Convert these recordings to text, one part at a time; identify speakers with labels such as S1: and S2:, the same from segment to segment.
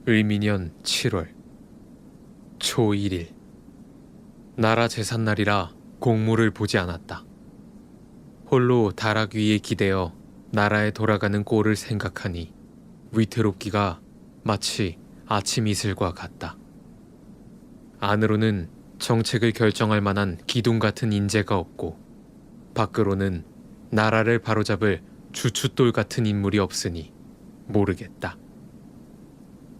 S1: 을미년 7월 초 1일 나라 제삿날이라 공무를 보지 않았다. 홀로 다락 위에 기대어 나라에 돌아가는 꼴을 생각하니 위태롭기가 마치 아침 이슬과 같다. 안으로는 정책을 결정할 만한 기둥 같은 인재가 없고 밖으로는 나라를 바로잡을 주춧돌 같은 인물이 없으니 모르겠다.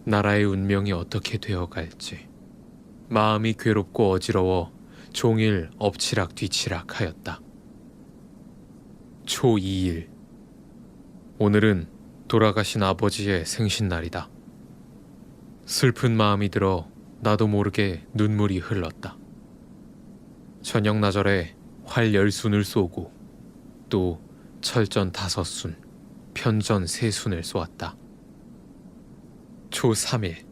S1: 나라의 운명이 어떻게 되어갈지 마음이 괴롭고 어지러워 종일 엎치락 뒤치락 하였다. 초 2일 오늘은 돌아가신 아버지의 생신날이다. 슬픈 마음이 들어 나도 모르게 눈물이 흘렀다. 저녁 나절에 활 10순을 쏘고 또 철전 5순, 편전 3순을 쏘았다. 초 3일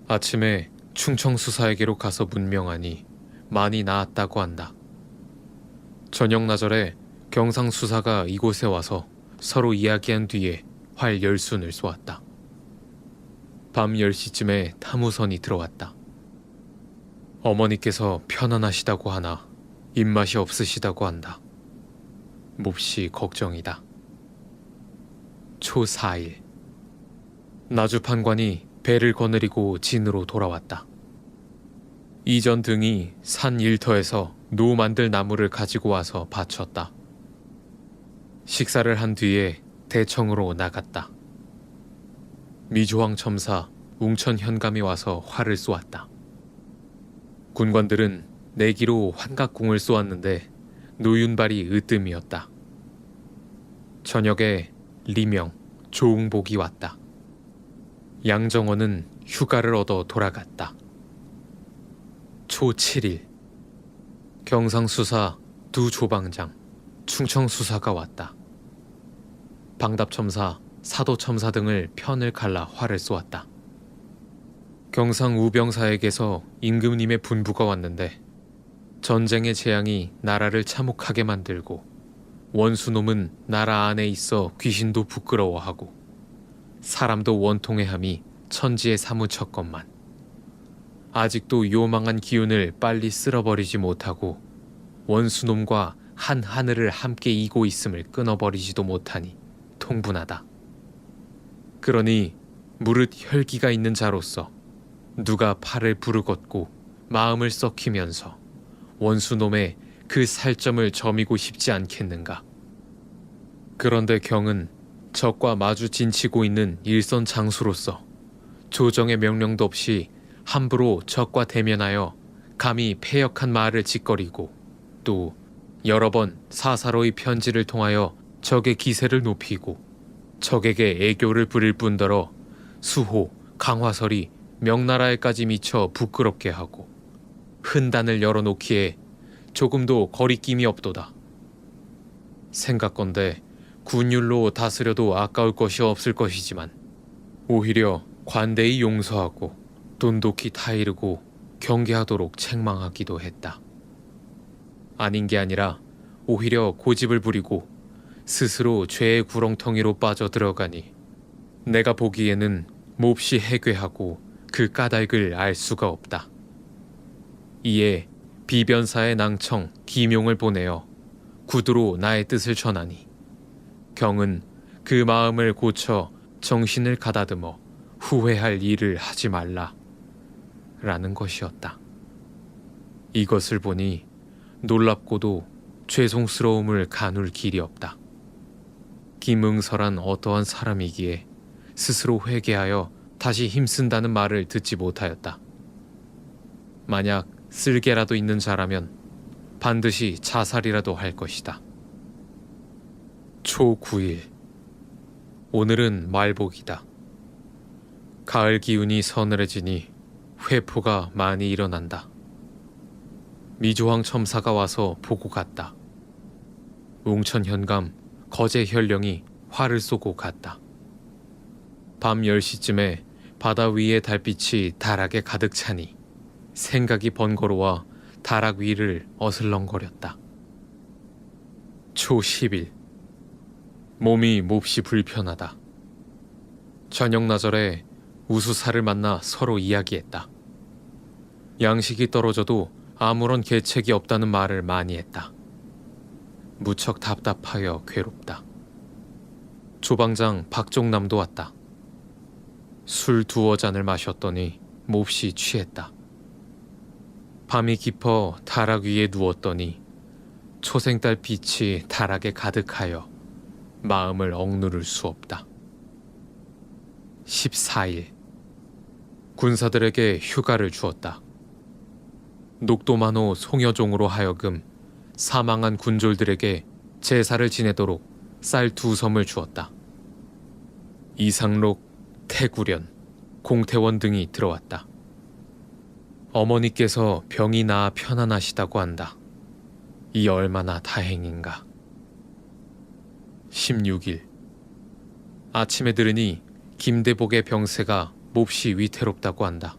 S1: 아침에 충청수사에게로 가서 문명하니 많이 나았다고 한다. 저녁 나절에 경상수사가 이곳에 와서 서로 이야기한 뒤에 활 10순을 쏘았다. 밤 10시쯤에 타무선이 들어왔다. 어머니께서 편안하시다고 하나 입맛이 없으시다고 한다. 몹시 걱정이다. 초 4일 나주판관이 배를 거느리고 진으로 돌아왔다. 이전 등이 산 일터에서 노 만들 나무를 가지고 와서 바쳤다. 식사를 한 뒤에 대청으로 나갔다. 미조왕 첨사 웅천 현감이 와서 활을 쏘았다. 군관들은 내기로 환각궁을 쏘았는데 노윤발이 으뜸이었다. 저녁에 리명, 조응복이 왔다. 양정원은 휴가를 얻어 돌아갔다. 초 7일 경상수사 두 조방장, 충청수사가 왔다. 방답첨사, 사도첨사 등을 편을 갈라 활을 쏘았다. 경상 우병사에게서 임금님의 분부가 왔는데 전쟁의 재앙이 나라를 참혹하게 만들고 원수놈은 나라 안에 있어 귀신도 부끄러워하고 사람도 원통해함이 천지에 사무쳤건만 아직도 요망한 기운을 빨리 쓸어버리지 못하고 원수놈과 한 하늘을 함께 이고 있음을 끊어버리지도 못하니 통분하다. 그러니 무릇 혈기가 있는 자로서 누가 팔을 부르걷고 마음을 썩히면서 원수놈의 그 살점을 점이고 싶지 않겠는가. 그런데 경은 적과 마주 진치고 있는 일선 장수로서 조정의 명령도 없이 함부로 적과 대면하여 감히 패역한 말을 짓거리고 또 여러 번 사사로이 편지를 통하여 적의 기세를 높이고 적에게 애교를 부릴 뿐더러 수호, 강화설이 명나라에까지 미쳐 부끄럽게 하고 흔단을 열어놓기에 조금도 거리낌이 없도다. 생각건대 군율로 다스려도 아까울 것이 없을 것이지만 오히려 관대히 용서하고 돈독히 타이르고 경계하도록 책망하기도 했다. 아닌 게 아니라 오히려 고집을 부리고 스스로 죄의 구렁텅이로 빠져들어가니 내가 보기에는 몹시 해괴하고 그 까닭을 알 수가 없다. 이에 비변사의 낭청 기명을 보내어 구두로 나의 뜻을 전하니 경은 그 마음을 고쳐 정신을 가다듬어 후회할 일을 하지 말라 라는 것이었다. 이것을 보니 놀랍고도 죄송스러움을 가눌 길이 없다. 김응설한 어떠한 사람이기에 스스로 회개하여 다시 힘쓴다는 말을 듣지 못하였다. 만약 쓸개라도 있는 자라면 반드시 자살이라도 할 것이다. 초 9일 오늘은 말복이다. 가을 기운이 서늘해지니 회포가 많이 일어난다. 미조왕 첨사가 와서 보고 갔다. 웅천 현감, 거제 현령이 활을 쏘고 갔다. 밤 10시쯤에 바다 위의 달빛이 다락에 가득 차니 생각이 번거로워 다락 위를 어슬렁거렸다. 초 10일 몸이 몹시 불편하다. 저녁 나절에 우수사를 만나 서로 이야기했다. 양식이 떨어져도 아무런 계책이 없다는 말을 많이 했다. 무척 답답하여 괴롭다. 조방장 박종남도 왔다. 술 2잔을 마셨더니 몹시 취했다. 밤이 깊어 다락 위에 누웠더니 초생달 빛이 다락에 가득하여 마음을 억누를 수 없다. 14일 군사들에게 휴가를 주었다. 녹도만호 송여종으로 하여금 사망한 군졸들에게 제사를 지내도록 쌀 2섬을 주었다. 이상록, 태구련, 공태원 등이 들어왔다. 어머니께서 병이 나아 편안하시다고 한다. 이 얼마나 다행인가. 16일 아침에 들으니 김대복의 병세가 몹시 위태롭다고 한다.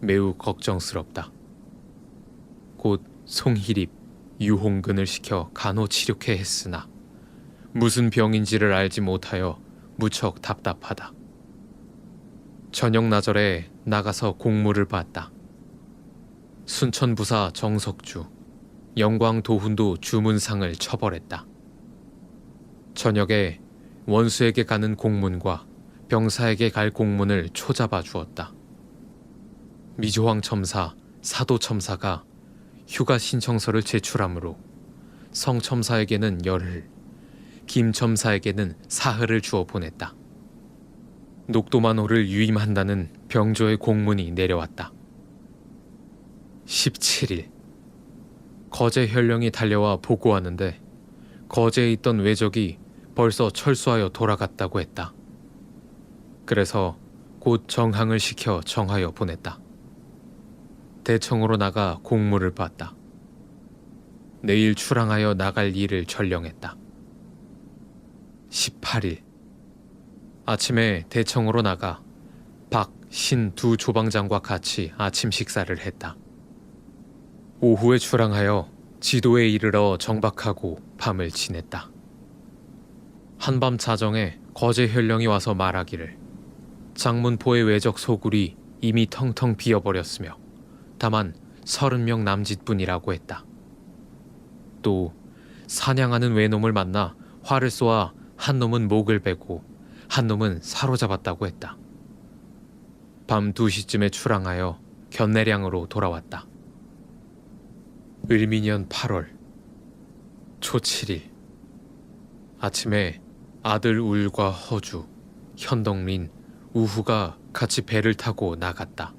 S1: 매우 걱정스럽다. 곧 송희립, 유홍근을 시켜 간호치료케 했으나 무슨 병인지를 알지 못하여 무척 답답하다. 저녁 나절에 나가서 공무를 봤다. 순천부사 정석주, 영광도훈도 주문상을 처벌했다. 저녁에 원수에게 가는 공문과 병사에게 갈 공문을 초잡아 주었다. 미조황 첨사, 사도 첨사가 휴가 신청서를 제출하므로 성 첨사에게는 열흘, 김 첨사에게는 사흘을 주어 보냈다. 녹도만호를 유임한다는 병조의 공문이 내려왔다. 17일 거제 현령이 달려와 보고하는데 거제에 있던 외적이 벌써 철수하여 돌아갔다고 했다. 그래서 곧 정항을 시켜 정하여 보냈다. 대청으로 나가 공무를 봤다. 내일 출항하여 나갈 일을 전령했다. 18일 아침에 대청으로 나가 박, 신 2 조방장과 같이 아침 식사를 했다. 오후에 출항하여 지도에 이르러 정박하고 밤을 지냈다. 한밤 자정에 거제 현령이 와서 말하기를 장문포의 외적 소굴이 이미 텅텅 비어버렸으며 다만 30명 남짓뿐이라고 했다. 또 사냥하는 외놈을 만나 활을 쏘아 한 놈은 목을 베고 한 놈은 사로잡았다고 했다. 밤 2시쯤에 출항하여 견내량으로 돌아왔다. 을미년 8월 초 7일 아침에 아들 울과 허주, 현덕린, 우후가 같이 배를 타고 나갔다.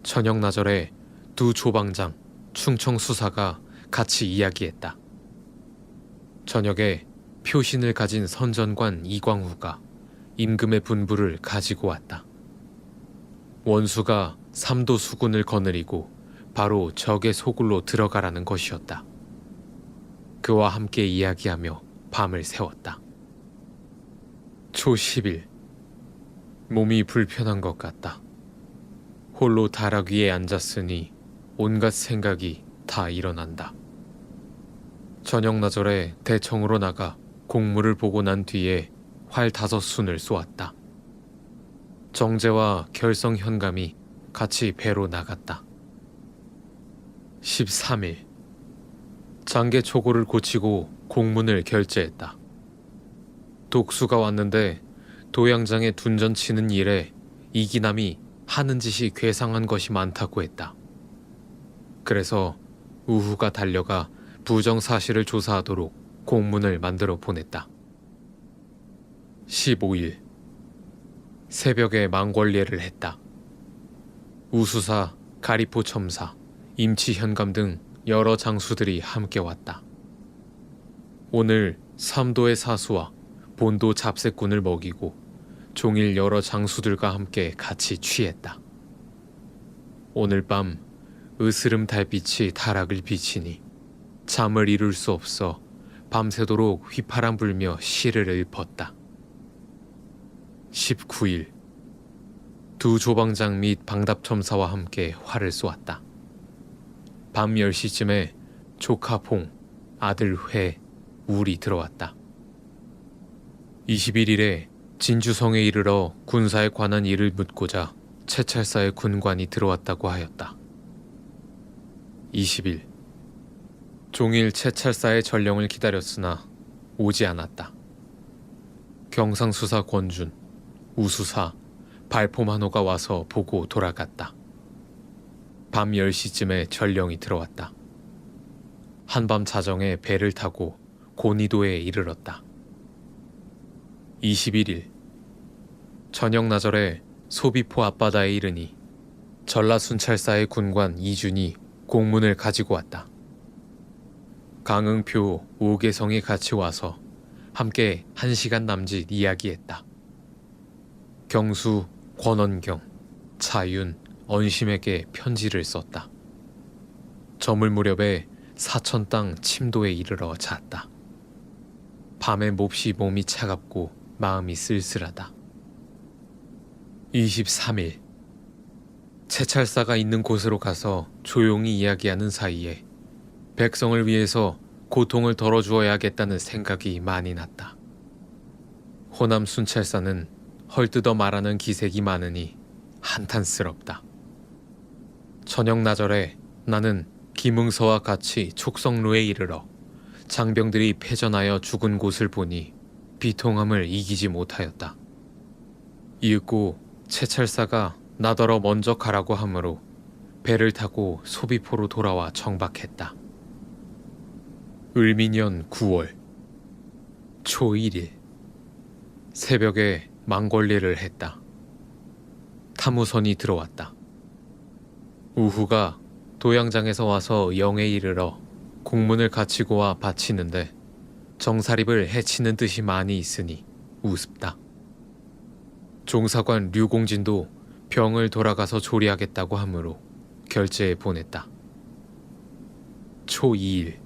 S1: 저녁 나절에 2 조방장, 충청수사가 같이 이야기했다. 저녁에 표신을 가진 선전관 이광후가 임금의 분부를 가지고 왔다. 원수가 삼도 수군을 거느리고 바로 적의 소굴로 들어가라는 것이었다. 그와 함께 이야기하며 밤을 새웠다. 초 10일 몸이 불편한 것 같다. 홀로 다락 위에 앉았으니 온갖 생각이 다 일어난다. 저녁 나절에 대청으로 나가 공무를 보고 난 뒤에 활 5순을 쏘았다. 정제와 결성 현감이 같이 배로 나갔다. 13일 장계 초고를 고치고 공문을 결제했다. 독수가 왔는데 도양장에 둔전 치는 일에 이기남이 하는 짓이 괴상한 것이 많다고 했다. 그래서 우후가 달려가 부정사실을 조사하도록 공문을 만들어 보냈다. 15일 새벽에 망궐례를 했다. 우수사, 가리포 첨사, 임치현감 등 여러 장수들이 함께 왔다. 오늘 삼도의 사수와 본도 잡새꾼을 먹이고 종일 여러 장수들과 함께 같이 취했다. 오늘 밤 으스름 달빛이 다락을 비치니 잠을 이룰 수 없어 밤새도록 휘파람 불며 시를 읊었다. 19일 2 조방장 및 방답첨사와 함께 활을 쏘았다. 밤 10시쯤에 조카 봉, 아들 회, 울이 들어왔다. 21일에 진주성에 이르러 군사에 관한 일을 묻고자 채찰사의 군관이 들어왔다고 하였다. 20일. 종일 채찰사의 전령을 기다렸으나 오지 않았다. 경상수사 권준, 우수사, 발포만호가 와서 보고 돌아갔다. 밤 10시쯤에 전령이 들어왔다. 한밤 자정에 배를 타고 고니도에 이르렀다. 21일. 저녁 나절에 소비포 앞바다에 이르니 전라순찰사의 군관 이준이 공문을 가지고 왔다. 강응표, 오계성이 같이 와서 함께 1시간 남짓 이야기했다. 경수, 권원경, 차윤, 언심에게 편지를 썼다. 저물 무렵에 사천 땅 침도에 이르러 잤다. 밤에 몹시 몸이 차갑고 마음이 쓸쓸하다. 23일. 채찰사가 있는 곳으로 가서 조용히 이야기하는 사이에 백성을 위해서 고통을 덜어주어야겠다는 생각이 많이 났다. 호남 순찰사는 헐뜯어 말하는 기색이 많으니 한탄스럽다. 저녁 나절에 나는 김응서와 같이 촉성루에 이르러 장병들이 패전하여 죽은 곳을 보니 비통함을 이기지 못하였다. 이윽고 채찰사가 나더러 먼저 가라고 하므로 배를 타고 소비포로 돌아와 정박했다. 을미년 9월 초 1일 새벽에 망걸리를 했다. 탐우선이 들어왔다. 우후가 도양장에서 와서 영에 이르러 공문을 갖추고 와 바치는데 정사립을 해치는 뜻이 많이 있으니 우습다. 종사관 류공진도 병을 돌아가서 조리하겠다고 하므로 결제에 보냈다. 초 2일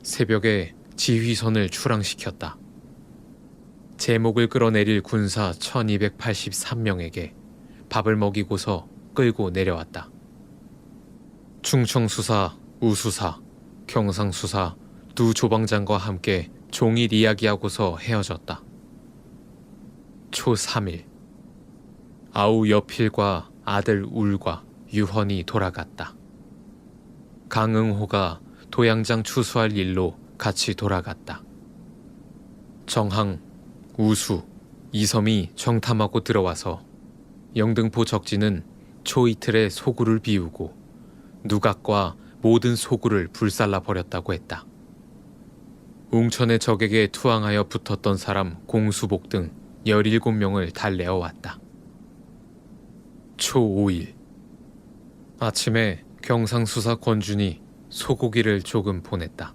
S1: 새벽에 지휘선을 출항시켰다. 제목을 끌어내릴 군사 1283명에게 밥을 먹이고서 끌고 내려왔다. 충청수사, 우수사, 경상수사 두 조방장과 함께 종일 이야기하고서 헤어졌다. 초 3일 아우 여필과 아들 울과 유헌이 돌아갔다. 강응호가 도양장 추수할 일로 같이 돌아갔다. 정항, 우수, 이섬이 정탐하고 들어와서 영등포 적진은 초 이틀에 소굴을 비우고 누각과 모든 소굴을 불살라 버렸다고 했다. 웅천의 적에게 투항하여 붙었던 사람 공수복 등 17명을 달래어 왔다. 초 5일 아침에 경상수사 권준이 소고기를 조금 보냈다.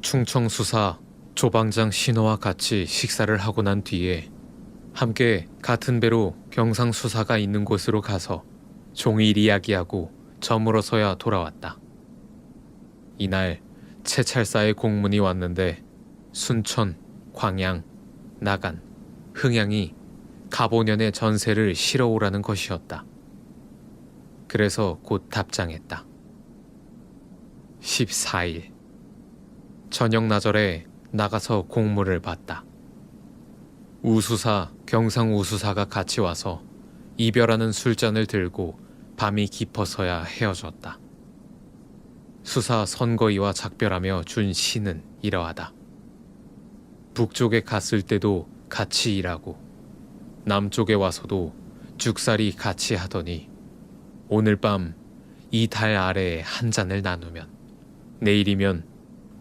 S1: 충청수사 조방장 신호와 같이 식사를 하고 난 뒤에 함께 같은 배로 경상수사가 있는 곳으로 가서 종일 이야기하고 저물어서야 돌아왔다. 이날 채찰사의 공문이 왔는데 순천, 광양, 나간, 흥양이 가보년의 전세를 실어오라는 것이었다. 그래서 곧 답장했다. 14일 저녁 나절에 나가서 공문을 받다. 우수사, 경상우수사가 같이 와서 이별하는 술잔을 들고 밤이 깊어서야 헤어졌다. 수사 선거위와 작별하며 준 시는 이러하다. 북쪽에 갔을 때도 같이 일하고 남쪽에 와서도 죽살이 같이 하더니 오늘 밤 이 달 아래에 한 잔을 나누면 내일이면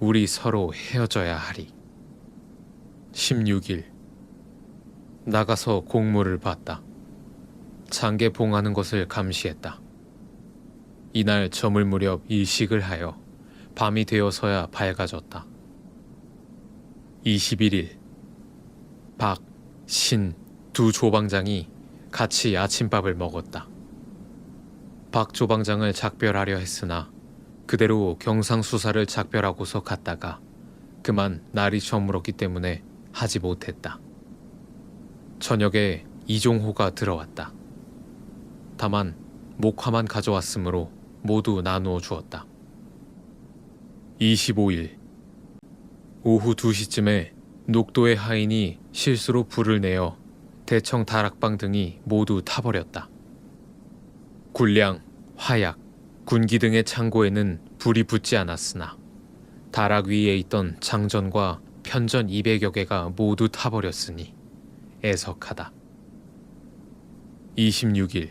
S1: 우리 서로 헤어져야 하리. 16일 나가서 공무를 봤다. 장계 봉하는 것을 감시했다. 이날 저물 무렵 일식을 하여 밤이 되어서야 밝아졌다. 21일 박, 신 두 조방장이 같이 아침밥을 먹었다. 박 조방장을 작별하려 했으나 그대로 경상수사를 작별하고서 갔다가 그만 날이 저물었기 때문에 하지 못했다. 저녁에 이종호가 들어왔다. 다만 목화만 가져왔으므로 모두 나누어 주었다. 25일 오후 2시쯤에 녹도의 하인이 실수로 불을 내어 대청 다락방 등이 모두 타버렸다. 군량, 화약, 군기 등의 창고에는 불이 붙지 않았으나 다락 위에 있던 장전과 편전 200여 개가 모두 타버렸으니 애석하다. 26일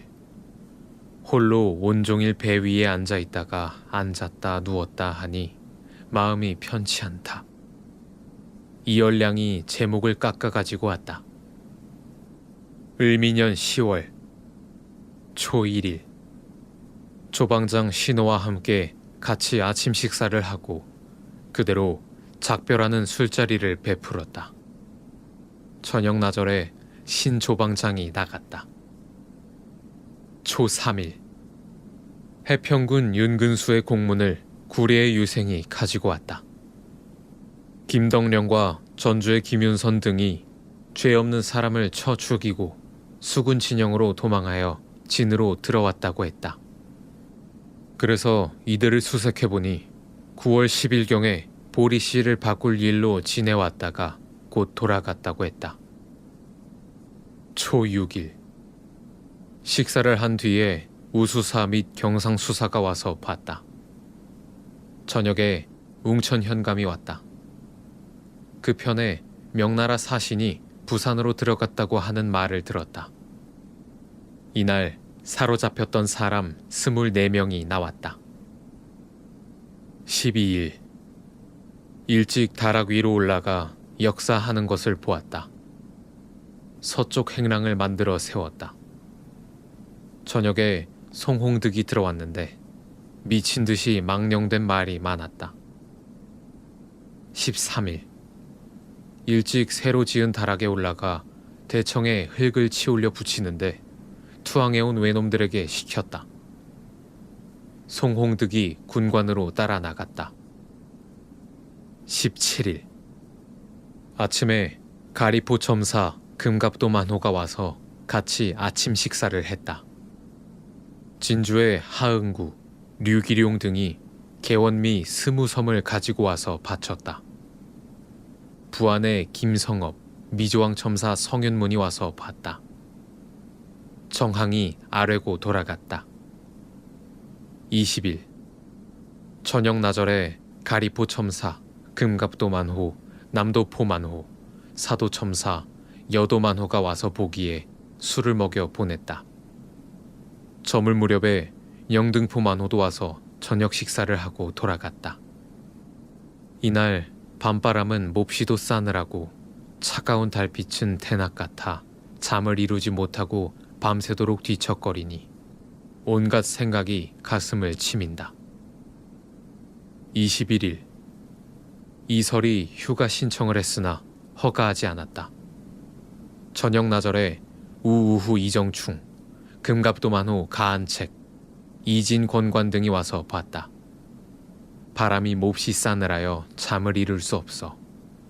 S1: 홀로 온종일 배 위에 앉아 있다가 앉았다 누웠다 하니 마음이 편치 않다. 이열량이 제목을 깎아가지고 왔다. 을미년 10월 초 1일 조방장 신호와 함께 같이 아침 식사를 하고 그대로 작별하는 술자리를 베풀었다. 저녁 나절에 신 조방장이 나갔다. 초 3일 해평군 윤근수의 공문을 구례의 유생이 가지고 왔다. 김덕령과 전주의 김윤선 등이 죄 없는 사람을 쳐 죽이고 수군 진영으로 도망하여 진으로 들어왔다고 했다. 그래서 이들을 수색해보니 9월 10일경에 보리 씨를 바꿀 일로 지내왔다가 곧 돌아갔다고 했다. 초 6일 식사를 한 뒤에 우수사 및 경상수사가 와서 봤다. 저녁에 웅천 현감이 왔다. 그 편에 명나라 사신이 부산으로 들어갔다고 하는 말을 들었다. 이날 사로잡혔던 사람 24명이 나왔다. 12일 일찍 다락 위로 올라가 역사하는 것을 보았다. 서쪽 행랑을 만들어 세웠다. 저녁에 송홍득이 들어왔는데 미친 듯이 망령된 말이 많았다. 13일 일찍 새로 지은 다락에 올라가 대청에 흙을 치울려 붙이는데 투항해온 외놈들에게 시켰다. 송홍득이 군관으로 따라 나갔다. 17일 아침에 가리포 첨사 금갑도 만호가 와서 같이 아침 식사를 했다. 진주의 하응구, 류기룡 등이 개원미 20섬을 가지고 와서 바쳤다. 부안의 김성업, 미조왕 첨사 성윤문이 와서 봤다. 정항이 아뢰고 돌아갔다. 20일 저녁 나절에 가리포 첨사, 금갑도 만호, 남도포 만호, 사도 첨사, 여도 만호가 와서 보기에 술을 먹여 보냈다. 저물 무렵에 영등포 만호도 와서 저녁 식사를 하고 돌아갔다. 이날 밤바람은 몹시도 싸늘하고 차가운 달빛은 대낮 같아 잠을 이루지 못하고 밤새도록 뒤척거리니 온갖 생각이 가슴을 치민다. 21일 이설이 휴가 신청을 했으나 허가하지 않았다. 저녁 나절에 우우후 이정충, 금갑도 만호 가안책, 이진 권관 등이 와서 봤다. 바람이 몹시 싸늘하여 잠을 이룰 수 없어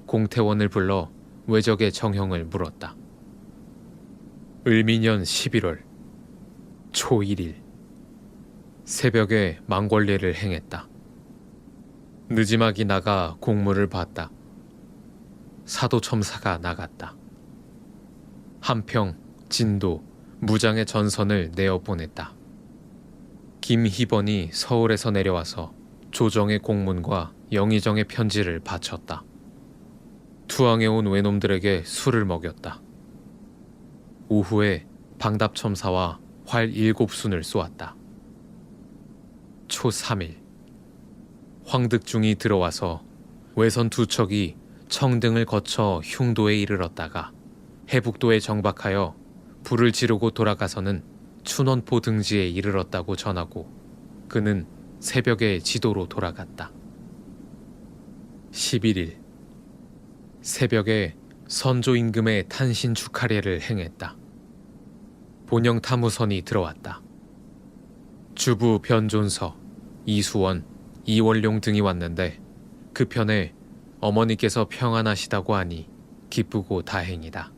S1: 공태원을 불러 외적의 정형을 물었다. 을미년 11월 초 1일 새벽에 망궐례를 행했다. 느지막이 나가 공무를 봤다. 사도 첨사가 나갔다. 한평, 진도, 무장의 전선을 내어보냈다. 김희번이 서울에서 내려와서 조정의 공문과 영의정의 편지를 바쳤다. 투항해온 외놈들에게 술을 먹였다. 오후에 방답첨사와 활 7순을 쏘았다. 초 3일 황득중이 들어와서 외선 2척이 청등을 거쳐 흉도에 이르렀다가 해북도에 정박하여 불을 지르고 돌아가서는 춘원포 등지에 이르렀다고 전하고 그는 새벽에 지도로 돌아갔다. 11일 새벽에 선조 임금의 탄신 축하례를 행했다. 본영 탐우선이 들어왔다. 주부 변존서, 이수원, 이원룡 등이 왔는데 그 편에 어머니께서 평안하시다고 하니 기쁘고 다행이다.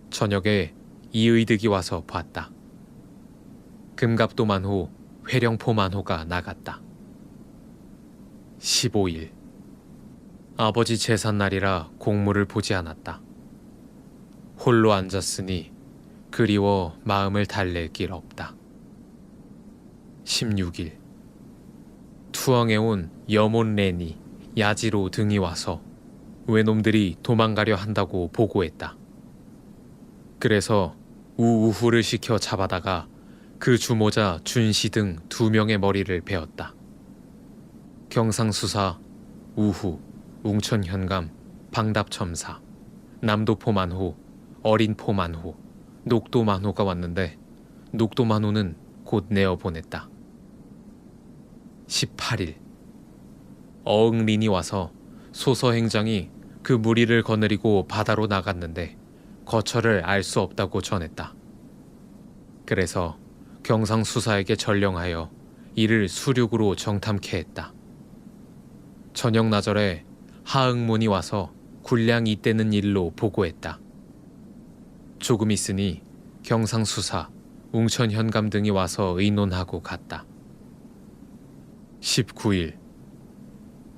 S1: 저녁에 이의득이 와서 봤다. 금갑도 만호, 회령포 만호가 나갔다. 15일 아버지 제삿날이라 공물을 보지 않았다. 홀로 앉았으니 그리워 마음을 달랠 길 없다. 16일 투항해온 여몬렌이 야지로 등이 와서 외놈들이 도망가려 한다고 보고했다. 그래서 우우후를 시켜 잡아다가 그 주모자 준씨 등 2명의 머리를 베었다. 경상수사, 우후, 웅천현감, 방답첨사, 남도포만호, 어린포만호, 녹도만호가 왔는데 녹도만호는 곧 내어보냈다. 18일 어응린이 와서 소서행장이 그 무리를 거느리고 바다로 나갔는데 거처를 알 수 없다고 전했다. 그래서 경상수사에게 전령하여 이를 수륙으로 정탐케 했다. 저녁 나절에 하응문이 와서 군량이 떼는 일로 보고했다. 조금 있으니 경상수사, 웅천현감 등이 와서 의논하고 갔다. 19일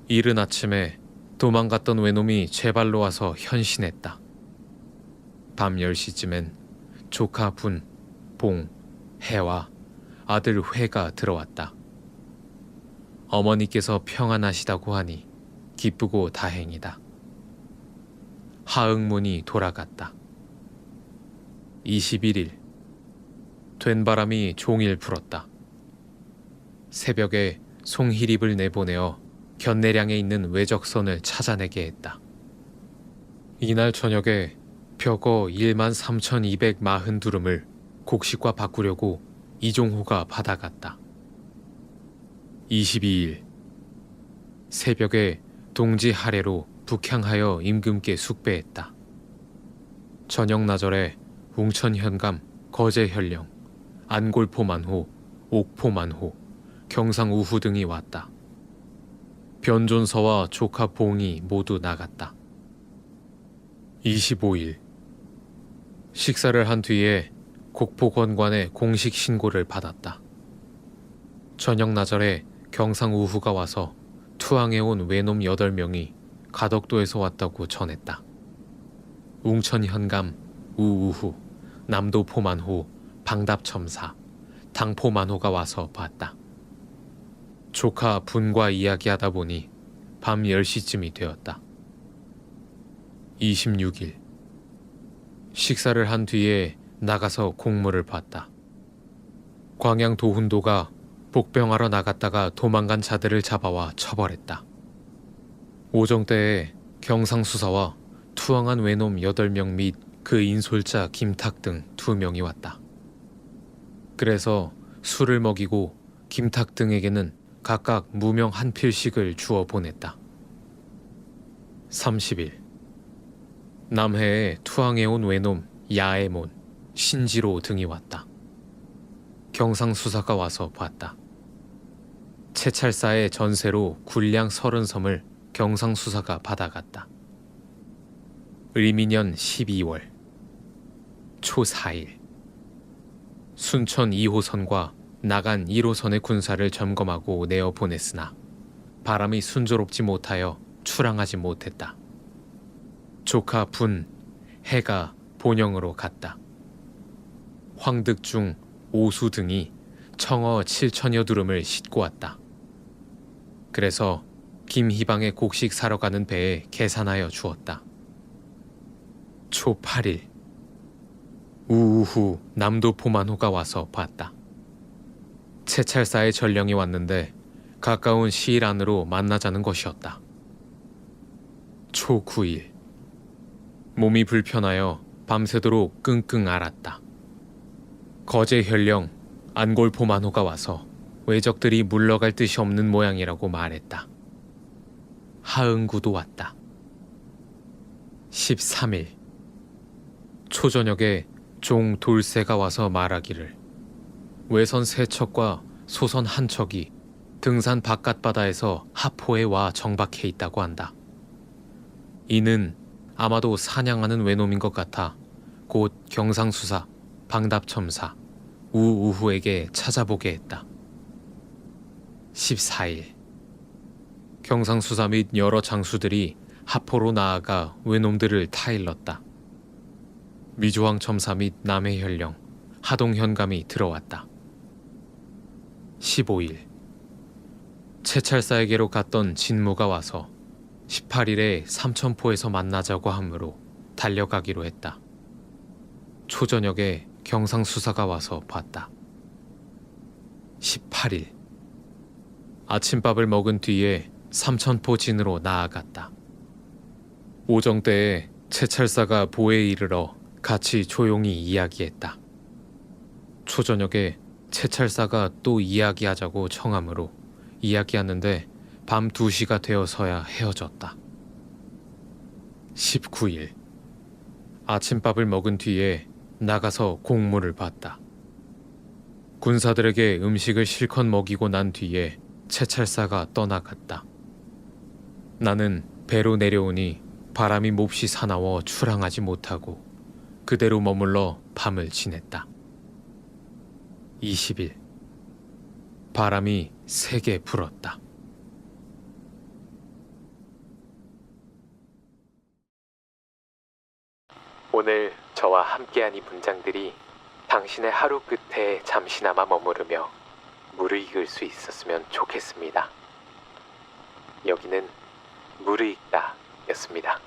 S1: 이른 아침에 도망갔던 외놈이 제발로 와서 현신했다. 밤 10시쯤엔 조카 분, 봉, 해와 아들 회가 들어왔다. 어머니께서 평안하시다고 하니 기쁘고 다행이다. 하응문이 돌아갔다. 21일 된 바람이 종일 불었다. 새벽에 송희립을 내보내어 견내량에 있는 외적선을 찾아내게 했다. 이날 저녁에 벽어 13,242두름을 곡식과 바꾸려고 이종호가 받아갔다. 22일 새벽에 동지 하례로 북향하여 임금께 숙배했다. 저녁 나절에 웅천현감, 거제현령, 안골포만호, 옥포만호, 경상우후 등이 왔다. 변존서와 조카 봉이 모두 나갔다. 25일 식사를 한 뒤에 곡포권관에 공식 신고를 받았다. 저녁 나절에 경상우후가 와서 투항해온 외놈 8명이 가덕도에서 왔다고 전했다. 웅천현감, 우우후, 남도포만호, 방답첨사, 당포만호가 와서 봤다. 조카 분과 이야기하다 보니 밤 10시쯤이 되었다. 26일 식사를 한 뒤에 나가서 공무를 봤다. 광양 도훈도가 복병하러 나갔다가 도망간 자들을 잡아와 처벌했다. 오정때에 경상수사와 투항한 외놈 8명 및 그 인솔자 김탁 등 2명이 왔다. 그래서 술을 먹이고 김탁 등에게는 각각 무명 한 필씩을 주어 보냈다. 30일 남해에 투항해온 외놈 야에몬, 신지로 등이 왔다. 경상수사가 와서 봤다. 채찰사의 전세로 군량 30섬을 경상수사가 받아갔다. 을미년 12월 초 4일 순천 2호선과 나간 1호선의 군사를 점검하고 내어보냈으나 바람이 순조롭지 못하여 출항하지 못했다. 조카 분, 해가 본영으로 갔다. 황득중, 오수 등이 청어 7천여 두름을 싣고 왔다. 그래서 김희방의 곡식 사러 가는 배에 계산하여 주었다. 초 8일 우우후 남도포만호가 와서 봤다. 채찰사의 전령이 왔는데 가까운 시일 안으로 만나자는 것이었다. 초 9일 몸이 불편하여 밤새도록 끙끙 앓았다. 거제현령 안골포만호가 와서 외적들이 물러갈 뜻이 없는 모양이라고 말했다. 하응구도 왔다. 13일 초저녁에 종 돌쇠가 와서 말하기를 외선 3척과 소선 1척이 등산 바깥바다에서 하포에 와 정박해 있다고 한다. 이는 아마도 사냥하는 외놈인 것 같아 곧 경상수사, 방답첨사, 우우후에게 찾아보게 했다. 14일 경상수사 및 여러 장수들이 하포로 나아가 외놈들을 타일렀다. 미조왕 첨사 및 남해 현령, 하동 현감이 들어왔다. 15일 채찰사에게로 갔던 진무가 와서 18일에 삼천포에서 만나자고 하므로 달려가기로 했다. 초저녁에 경상수사가 와서 봤다. 18일 아침밥을 먹은 뒤에 삼천포 진으로 나아갔다. 오정 때에 채찰사가 보에 이르러 같이 조용히 이야기했다. 초저녁에 채찰사가 또 이야기하자고 청하므로 이야기하는데 밤 2시가 되어서야 헤어졌다. 19일 아침밥을 먹은 뒤에 나가서 공무를 봤다. 군사들에게 음식을 실컷 먹이고 난 뒤에 채찰사가 떠나갔다. 나는 배로 내려오니 바람이 몹시 사나워 출항하지 못하고 그대로 머물러 밤을 지냈다. 20일 바람이 세게 불었다. 오늘 저와 함께한 이 문장들이 당신의 하루 끝에 잠시나마 머무르며 무르익을 수 있었으면 좋겠습니다. 여기는 무르익다 였습니다.